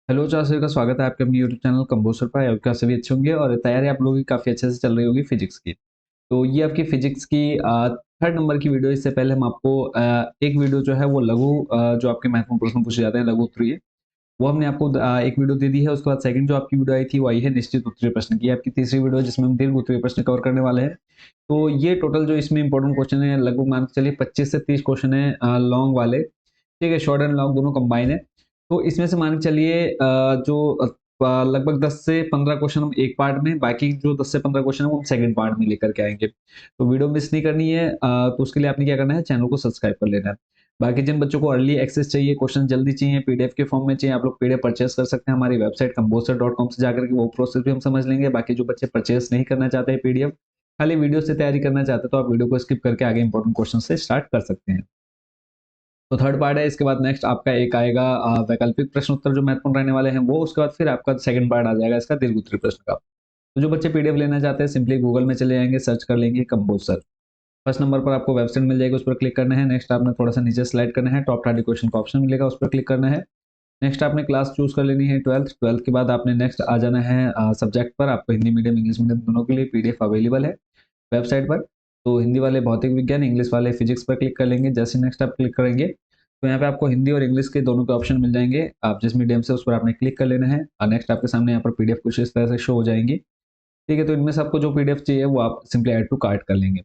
Hello चार सभी का स्वागत है आपके अपने यूट्यूब चैनल कंपोस्टर पर। आपका सभी अच्छे होंगे और तैयारी आप लोगों की काफ़ी अच्छे से चल रही होगी फिजिक्स की। तो ये आपकी फिजिक्स की थर्ड नंबर की वीडियो। इससे पहले हम आपको एक वीडियो जो है वो लघु जो आपके महत्वपूर्ण प्रश्न पूछे जाते हैं लघु उत्तरीय, वो हमने आपको एक वीडियो दे दी है। उसके बाद सेकंड जो आपकी वीडियो आई थी वो आई है निश्चित उत्तरीय प्रश्न की। आपकी तीसरी वीडियो जिसमें हम दीर्घ उत्तरीय प्रश्न कवर करने वाले हैं। तो ये टोटल जो इसमें इंपॉर्टेंट क्वेश्चन है लगभग मान के चलिए 25 से 30 क्वेश्चन है लॉन्ग वाले। ठीक है, शॉर्ट एंड लॉन्ग दोनों कंबाइन है। तो इसमें से मान के चलिए लगभग 10 से 15 क्वेश्चन हम एक पार्ट में, बाकी जो 10 से 15 क्वेश्चन है वो हम सेकंड पार्ट में लेकर के आएंगे। तो वीडियो मिस नहीं करनी है। तो उसके लिए आपने क्या करना है, चैनल को सब्सक्राइब कर लेना है। बाकी जिन बच्चों को अर्ली एक्सेस चाहिए, क्वेश्चन जल्दी चाहिए, पीडीएफ के फॉर्म में चाहिए, आप लोग पीडीएफ परचेस कर सकते हैं हमारी वेबसाइट composer.com से जाकर के। वो प्रोसेस भी हम समझ लेंगे। बाकी जो बच्चे परचेस नहीं करना चाहते हैं पीडीएफ, खाली वीडियो से तैयारी करना चाहते हैं, तो आप वीडियो को स्किप करके आगे इंपॉर्टेंट क्वेश्चन से स्टार्ट कर सकते हैं। तो थर्ड पार्ट है। इसके बाद नेक्स्ट आपका एक आएगा वैकल्पिक प्रश्न उत्तर जो महत्वपूर्ण रहने वाले हैं वो। उसके बाद फिर आपका सेकंड पार्ट आ जाएगा इसका दीर्घ उत्तरीय प्रश्न का। तो जो बच्चे पीडीएफ लेना चाहते हैं सिंपली गूगल में चले जाएंगे, सर्च कर लेंगे कंपोजर। फर्स्ट नंबर पर आपको वेबसाइट मिल जाएगी, उस पर क्लिक करना है। नेक्स्ट आपने थोड़ा सा नीचे स्लाइड करना है, टॉप 30 क्वेश्चन का ऑप्शन मिलेगा, उस पर क्लिक करना है। नेक्स्ट आपने क्लास चूज कर लेनी है 12th के बाद आपने नेक्स्ट आ जाना है सब्जेक्ट पर। आपको हिंदी मीडियम इंग्लिश मीडियम दोनों के लिए पीडीएफ अवेलेबल है वेबसाइट पर। तो हिंदी वाले भौतिक विज्ञान, इंग्लिश वाले फिजिक्स पर क्लिक कर लेंगे। जैसे नेक्स्ट आप क्लिक करेंगे तो यहाँ पे आपको हिंदी और इंग्लिश के दोनों के ऑप्शन मिल जाएंगे। आप जिस मीडियम से उस पर आपने क्लिक कर लेना है और नेक्स्ट आपके सामने यहाँ पर पीडीएफ कुछ इस तरह से शो हो जाएंगी। ठीक है, तो इनमें से आपको जो पीडीएफ चाहिए वो आप सिंपली ऐड टू कार्ट कर लेंगे।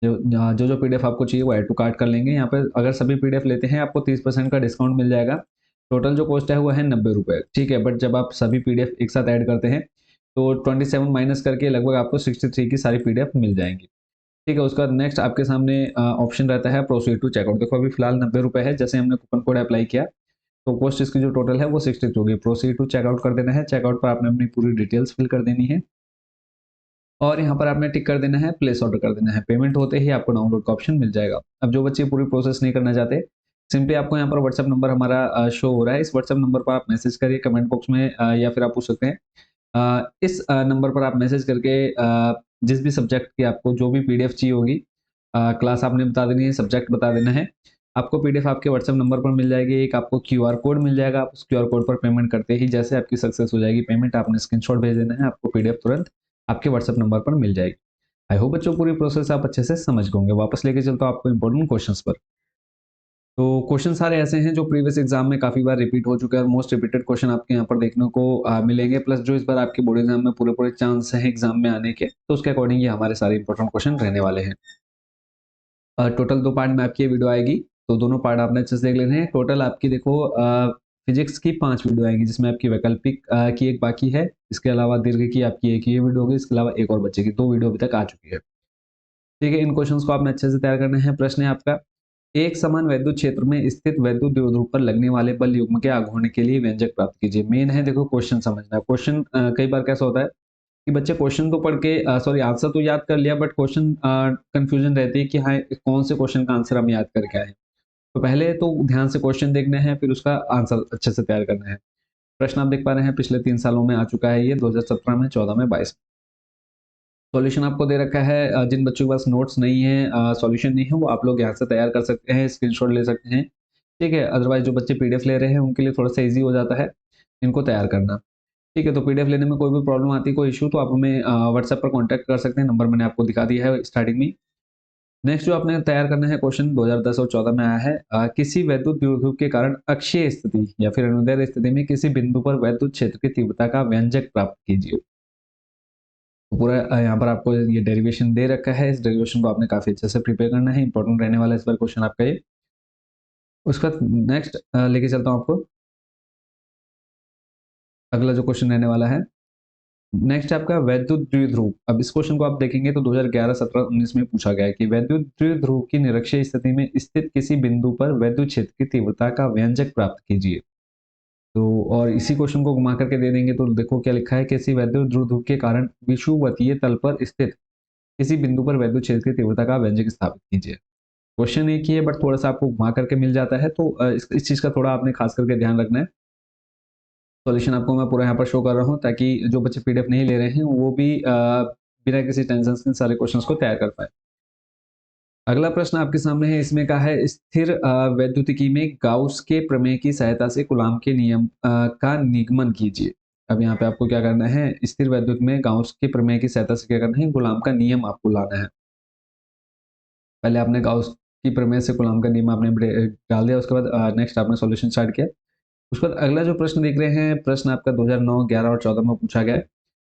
जो पीडीएफ आपको चाहिए वो ऐड टू कार्ट कर लेंगे। यहाँ पे अगर सभी पीडीएफ लेते हैं आपको 30% का डिस्काउंट मिल जाएगा। टोटल जो कॉस्ट है वो है 90 रुपये। ठीक है, बट जब आप सभी पीडीएफ एक साथ ऐड करते हैं तो 27 माइनस करके लगभग आपको 63 की सारी पीडीएफ मिल जाएंगी। ठीक है, उसके बाद नेक्स्ट आपके सामने ऑप्शन रहता है प्रोसीड टू चेकआउट। देखो अभी फिलहाल 90 रुपये है, जैसे हमने कूपन कोड अप्लाई किया तो कॉस्ट इसकी जो टोटल है वो 63 होगी। प्रोसीड टू चेकआउट कर देना है। चेकआउट पर आपने अपनी पूरी डिटेल्स फिल कर देनी है और यहाँ पर आपने टिक कर देना है, प्लेस ऑर्डर कर देना है। पेमेंट होते ही आपको डाउनलोड का ऑप्शन मिल जाएगा। अब जो बच्चे पूरी प्रोसेस नहीं करना चाहते, सिंपली आपको यहाँ पर व्हाट्सएप नंबर हमारा शो हो रहा है। इस व्हाट्सएप नंबर पर आप मैसेज करिए कमेंट बॉक्स में, या फिर आप पूछ सकते हैं इस नंबर पर आप मैसेज करके जिस भी सब्जेक्ट की आपको जो भी पीडीएफ चाहिए होगी, क्लास आपने बता देनी है, सब्जेक्ट बता देना है। आपको पीडीएफ आपके व्हाट्सएप नंबर पर मिल जाएगी। एक आपको क्यूआर कोड मिल जाएगा। आप उस क्यूआर कोड पर पेमेंट करते ही जैसे आपकी सक्सेस हो जाएगी पेमेंट, आपने स्क्रीनशॉट भेज देना है, आपको पीडीएफ तुरंत आपके व्हाट्सएप नंबर पर मिल जाएगी। आई होप बच्चों पूरी प्रोसेस आप अच्छे से समझ गए होंगे। वापस लेके चलता हूँ आपको इंपॉर्टेंट क्वेश्चंस पर। तो क्वेश्चन सारे ऐसे हैं जो प्रीवियस एग्जाम में काफी बार रिपीट हो चुके हैं और मोस्ट रिपीटेड क्वेश्चन आपके यहाँ पर देखने को मिलेंगे। प्लस जो इस बार आपके बोर्ड एग्जाम में पूरे पूरे चांस हैं एग्जाम में आने के, तो उसके अकॉर्डिंग ये हमारे सारे इंपॉर्टेंट क्वेश्चन रहने वाले हैं। टोटल 2 पार्ट में आपकी ये वीडियो आएगी, तो दोनों पार्ट आपने अच्छे से देख लेने हैं। टोटल आपकी देखो फिजिक्स की 5 वीडियो आएंगी, जिसमें आपकी वैकल्पिक की एक बाकी है। इसके अलावा दीर्घ की आपकी एक ये वीडियो होगी। इसके अलावा एक और बच्चे की 2 वीडियो अभी तक आ चुकी है। ठीक है, इन क्वेश्चंस को आपने अच्छे से तैयार करना है। प्रश्न है आपका, एक समान वैद्युत क्षेत्र में स्थित वैद्युत द्विध्रुव पर लगने वाले बल युग्म के आघूर्ण के लिए व्यंजक प्राप्त कीजिए। मेन है देखो क्वेश्चन समझना। क्वेश्चन कई बार कैसा होता है कि बच्चे क्वेश्चन तो पढ़ के सॉरी आंसर तो याद कर लिया, बट क्वेश्चन कंफ्यूजन रहती है कि हाँ कौन से क्वेश्चन का आंसर हम याद करके आए हैं। तो पहले तो ध्यान से क्वेश्चन देखना है, फिर उसका आंसर अच्छे से तैयार करना है। प्रश्न आप देख पा रहे हैं पिछले 3 सालों में आ चुका है, ये 2017 में, 14 में, 22 में। सॉल्यूशन आपको दे रखा है। जिन बच्चों के पास नोट्स नहीं है, सॉल्यूशन नहीं है, वो आप लोग यहाँ से तैयार कर सकते हैं, स्क्रीनशॉट ले सकते हैं। ठीक है, अदरवाइज जो बच्चे पीडीएफ ले रहे हैं उनके लिए थोड़ा सा ईजी हो जाता है इनको तैयार करना। ठीक है, तो पीडीएफ लेने में कोई भी प्रॉब्लम आती है, कोई इशू, तो आप हमें व्हाट्सएप पर कॉन्टैक्ट कर सकते हैं। नंबर मैंने आपको दिखा दिया है स्टार्टिंग में। नेक्स्ट जो आपने तैयार करना है, क्वेश्चन 2010 और 14 में आया है। किसी वैद्युत द्विध्रुव के कारण अक्षीय स्थिति या फिर अनुदैर्ध्य स्थिति में किसी बिंदु पर वैद्युत क्षेत्र की तीव्रता का व्यंजक प्राप्त कीजिए। तो पूरा यहाँ पर आपको ये डेरिवेशन दे रखा है। इस डेरिवेशन को आपने काफी अच्छे से प्रिपेयर करना है। इंपॉर्टेंट रहने वाला है इस बार क्वेश्चन आपका ये। उसका नेक्स्ट लेके चलता हूँ आपको। अगला जो क्वेश्चन रहने वाला है, नेक्स्ट आपका वैद्युत द्विध्रुव। अब इस क्वेश्चन को आप देखेंगे तो 2011, 17, 19 में पूछा गया है कि वैद्युत द्विध्रुव की निरक्षीय स्थिति में स्थित किसी बिंदु पर वैद्युत क्षेत्र की तीव्रता का व्यंजक प्राप्त कीजिए। तो और इसी क्वेश्चन को घुमा करके दे देंगे तो देखो क्या लिखा है, किसी वैद्युत द्विध्रुव के कारण विषुवतीय तल पर स्थित किसी बिंदु पर वैद्युत क्षेत्र की तीव्रता का व्यंजक स्थापित कीजिए। क्वेश्चन एक ही है बट थोड़ा सा आपको घुमा करके मिल जाता है, तो इस चीज का थोड़ा आपने खास करके ध्यान रखना है। सॉल्यूशन आपको मैं पूरा यहाँ पर शो कर रहा हूँ ताकि जो बच्चे पीडीएफ नहीं ले रहे हैं वो भी बिना किसी टेंशन के सारे क्वेश्चंस को तैयार कर पाए। अगला प्रश्न आपके सामने है, इसमें कहा है स्थिर वैद्युतिकी में गाउस के प्रमेय की सहायता से कूलॉम के नियम का निगमन कीजिए। अब यहाँ पे आपको क्या करना है, स्थिर वैद्युत में गाउस के प्रमेय की सहायता से क्या करना है, कूलॉम का नियम आपको लाना है। पहले आपने गाउस की प्रमेय से कूलॉम का नियम आपने डाल दिया, उसके बाद नेक्स्ट आपने सॉल्यूशन स्टार्ट किया। उसके बाद अगला जो प्रश्न देख रहे हैं, प्रश्न आपका 2009, 11 और 14 में पूछा गया है।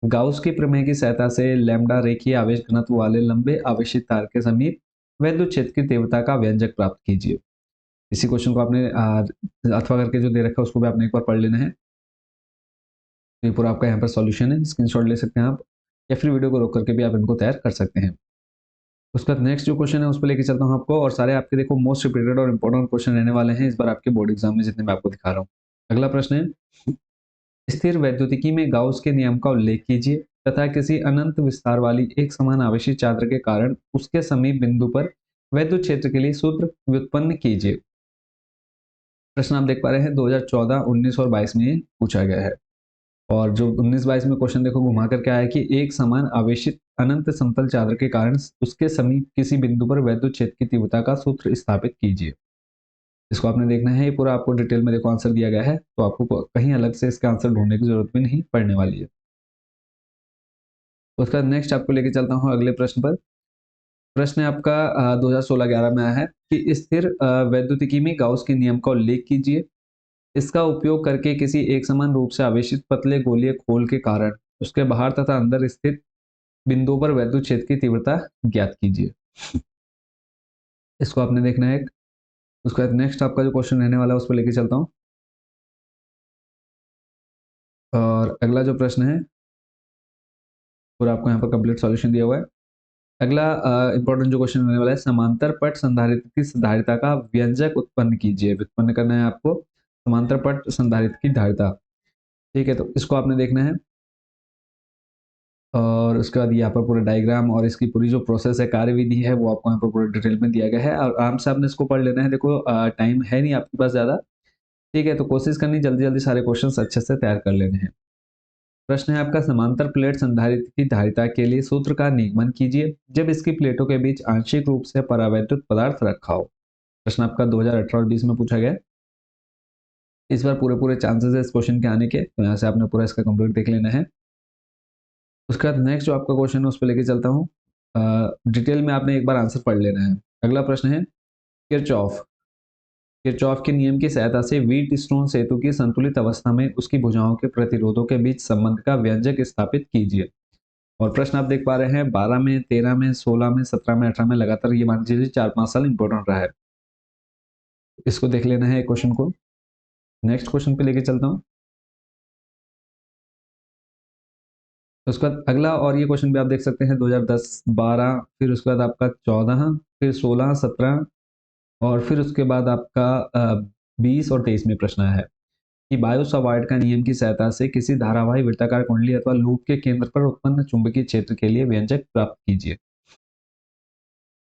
गाउस की प्रमेय की सहायता से लैम्ब्डा रेखीय आवेश घनत्व वाले लंबे आवेशित तार के समीप वैद्युत क्षेत्र की तीव्रता का व्यंजक प्राप्त कीजिए। इसी क्वेश्चन को आपने अथवा करके जो दे रखा है उसको भी आपने एक बार पढ़ लेना है। ये पूरा आपका यहाँ पर सॉल्यूशन है, स्क्रीनशॉट ले सकते हैं आप, या फिर वीडियो को रोक करके भी आप इनको तैयार कर सकते हैं। उसके बाद नेक्स्ट जो क्वेश्चन है उस पर लेके चलता हूँ आपको, और सारे आपके देखो मोस्ट रिपीटेड और इंपॉर्टेंट क्वेश्चन रहने वाले हैं इस बार आपके बोर्ड एग्जाम में, जितने मैं आपको दिखा रहा हूँ। अगला प्रश्न है, स्थिर वैद्युतिकी में गाउस के नियम का उल्लेख कीजिए तथा किसी अनंत विस्तार वाली एक समान आवेशित चादर के कारण उसके समीप बिंदु पर वैद्युत क्षेत्र के लिए सूत्र व्युत्पन्न कीजिए। प्रश्न आप देख पा रहे हैं 2014, 19 और 22 में पूछा गया है। और जो 19-22 में क्वेश्चन देखो घुमा कर क्या है कि एक समान आवेशित अनंत समतल चादर के कारण उसके समीप किसी बिंदु पर वैद्युत क्षेत्र की तीव्रता का सूत्र स्थापित कीजिए। इसको आपने देखना है, ये पूरा आपको डिटेल में देखो आंसर दिया गया है, तो आपको कहीं अलग से इसका आंसर ढूंढने की जरूरत भी नहीं पड़ने वाली है। उसका नेक्स्ट आपको लेके चलता हूँ अगले प्रश्न पर। प्रश्न है आपका 2016-11 में आया है कि स्थिर वैद्युतिकी में गाउस के नियम का उल्लेख कीजिए। इसका उपयोग करके किसी एक समान रूप से आवेशित पतले गोलीय खोल के कारण उसके बाहर तथा अंदर स्थित बिंदुओं पर वैद्युत क्षेत्र की तीव्रता ज्ञात कीजिए। इसको आपने देखना है। उसके बाद नेक्स्ट आपका जो क्वेश्चन रहने वाला है उस पर लेके चलता हूँ। और अगला जो प्रश्न है पूरा आपको यहाँ पर कंप्लीट सॉल्यूशन दिया हुआ है। अगला इंपॉर्टेंट जो क्वेश्चन होने वाला है, समांतर पट संधारित्र की धारिता का व्यंजक उत्पन्न कीजिए। व्युत्पन्न करना है आपको समांतर पट संधारित्र की धारिता। ठीक है, तो इसको आपने देखना है, और उसके बाद यहाँ पर पूरा डायग्राम और इसकी पूरी जो प्रोसेस है, कार्यविधि है, वो आपको यहाँ पर पूरा डिटेल में दिया गया है, और आराम से आपने इसको पढ़ लेना है। देखो टाइम है नहीं आपके पास ज़्यादा, ठीक है, तो कोशिश करनी जल्दी जल्दी सारे क्वेश्चन अच्छे से तैयार कर लेने हैं। प्रश्न है आपका, समांतर प्लेट संधारित्र की धारिता के लिए सूत्र का निगमन कीजिए जब इसकी प्लेटों के बीच आंशिक रूप से परावैद्युत पदार्थ रखा हो। प्रश्न आपका 2018 और 20 में पूछा गया। इस बार पूरे पूरे चांसेस है इस क्वेश्चन के आने के, तो यहाँ से आपने पूरा इसका कंप्लीट देख लेना है। उसके बाद नेक्स्ट जो आपका क्वेश्चन है उस पर लेके चलता हूँ। डिटेल में आपने एक बार आंसर पढ़ लेना है। अगला प्रश्न है, किरचॉफ किरचॉफ के नियम की सहायता से व्हीट स्टोन सेतु की संतुलित अवस्था में उसकी भुजाओं के प्रतिरोधों के बीच संबंध का व्यंजक स्थापित कीजिए। और प्रश्न आप देख पा रहे हैं 12 में, 13 में, 16 में, 17 में, 18 में, लगातार ये मान लीजिए 4-5 साल इंपॉर्टेंट रहा है। इसको देख लेना है क्वेश्चन को। नेक्स्ट क्वेश्चन पे लेके चलता हूँ। उसके बाद अगला और ये क्वेश्चन भी आप देख सकते हैं 2010, 12, फिर उसके बाद आपका 14, फिर 16, 17, और फिर उसके बाद आपका 20 और 23 में प्रश्न आया है कि बायो सवार्ट का नियम की सहायता से किसी धारावाही वृत्ताकार कुंडली अथवा लूप के केंद्र पर उत्पन्न चुंबकीय क्षेत्र के लिए व्यंजक प्राप्त कीजिए।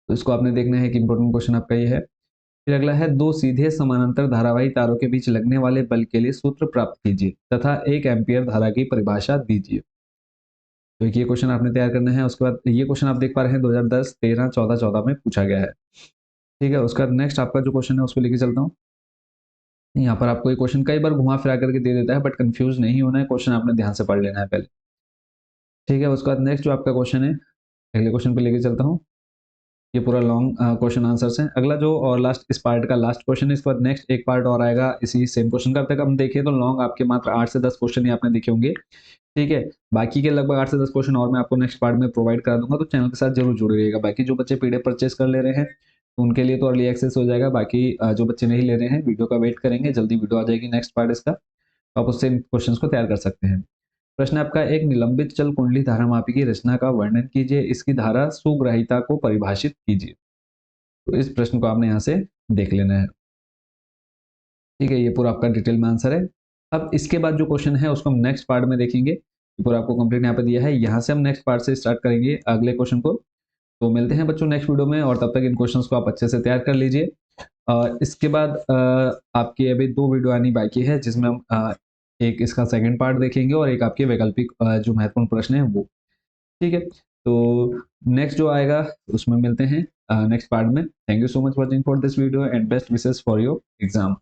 तो इसको आपने देखना है कि इंपॉर्टेंट क्वेश्चन आपका ये है। फिर अगला है, दो सीधे समानांतर धारावाही तारों के बीच लगने वाले बल के लिए सूत्र प्राप्त कीजिए तथा 1 एम्पीयर धारा की परिभाषा दीजिए। तो ये क्वेश्चन आपने तैयार करना है। उसके बाद ये क्वेश्चन आप देख पा रहे हैं 2010, 13, 14, 14 में पूछा गया है। ठीक है, उसका नेक्स्ट आपका जो क्वेश्चन है उस पर लेके चलता हूँ। यहाँ पर आपको ये क्वेश्चन कई बार घुमा फिरा करके दे देता है, बट कंफ्यूज नहीं होना है, क्वेश्चन आपने ध्यान से पढ़ लेना है पहले। ठीक है, उसके बाद नेक्स्ट जो आपका क्वेश्चन है, अगले क्वेश्चन पे लेके चलता हूँ। ये पूरा लॉन्ग क्वेश्चन आंसर्स हैं। अगला जो और लास्ट इस पार्ट का लास्ट क्वेश्चन है, इसके बाद नेक्स्ट एक पार्ट और आएगा इसी सेम क्वेश्चन का। अब तक हम देखें तो लॉन्ग आपके मात्र 8 से 10 क्वेश्चन ही आपने देखे होंगे। ठीक है, बाकी के लगभग 8 से 10 क्वेश्चन और मैं आपको नेक्स्ट पार्ट में प्रोवाइड करा दूंगा, तो चैनल के साथ जरूर जुड़े रहिएगा। बाकी जो बच्चे पीडीएफ परचेस कर ले रहे हैं तो उनके लिए तो अर्ली एक्सेस हो जाएगा, बाकी जो बच्चे नहीं ले रहे हैं वीडियो का वेट करेंगे, जल्दी वीडियो आ जाएगी नेक्स्ट पार्ट इसका, तो आप उससे क्वेश्चन को तैयार कर सकते हैं। प्रश्न आपका, एक निलंबित चल कुंडली धारामापी की रचना का वर्णन कीजिए, इसकी धारा सुग्राहिता को परिभाषित कीजिए। तो इस प्रश्न को आपने यहाँ से देख लेना है। ठीक है, ये पूरा आपका डिटेल में आंसर है। अब इसके बाद जो क्वेश्चन है उसको हम नेक्स्ट पार्ट में देखेंगे। पूरा आपको कंप्लीट यहाँ पे दिया है, यहाँ से हम नेक्स्ट पार्ट से स्टार्ट करेंगे अगले क्वेश्चन को। तो मिलते हैं बच्चों नेक्स्ट वीडियो में, और तब तक इन क्वेश्चंस को आप अच्छे से तैयार कर लीजिए। इसके बाद आपकी अभी 2 वीडियो आनी बाकी है, जिसमें हम एक इसका सेकंड पार्ट देखेंगे और एक आपके वैकल्पिक जो महत्वपूर्ण प्रश्न है वो। ठीक है, तो नेक्स्ट जो आएगा उसमें मिलते हैं नेक्स्ट पार्ट में। Thank you so much watching for this video and best wishes for your exam.